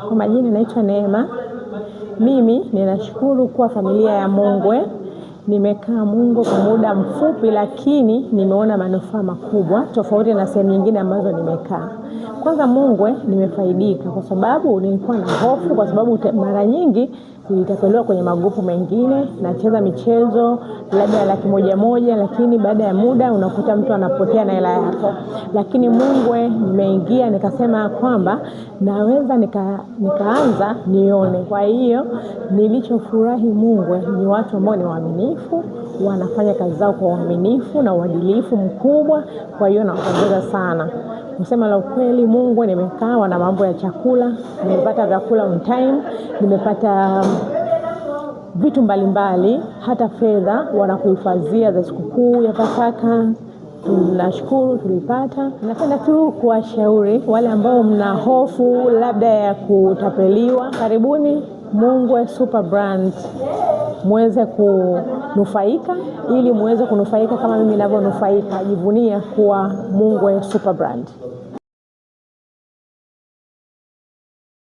Kwa majina naitwa Neema. Mimi ninashukuru kuwa familia ya Mungwe. Nimekaa Mungwe kwa muda mfupi, lakini nimeona manufaa makubwa tofauti na sehemu nyingine ambazo nimekaa. Kwanza Mungwe nimefaidika kwa sababu nilikuwa na hofu, kwa sababu mara nyingi nilitapeliwa kwenye magrupu mengine, nacheza michezo labda ya $100, lakini baada ya muda unakuta mtu anapotea na hela yako. Lakini Mungwe nimeingia nikasema kwamba naweza nikaanza nione. Kwa hiyo nilichofurahi Mungwe ni watu ambao ni waaminifu, wanafanya kazi zao kwa uaminifu na uadilifu mkubwa. Kwa hiyo nawapongeza sana. Kusema la ukweli, Mungwe nimekaa, wana mambo ya chakula, nimepata vyakula on time, nimepata vitu mbalimbali, hata fedha wanakuhifadhia za sikukuu ya Pasaka. Tunashukuru tulipata. Napenda tu kuwashauri wale ambao mna hofu labda ya kutapeliwa, karibuni Mungwe Super Brand, muweze kunufaika, ili muweze kunufaika kama mimi ninavyonufaika. Jivunia kuwa Mungwe Super Brand.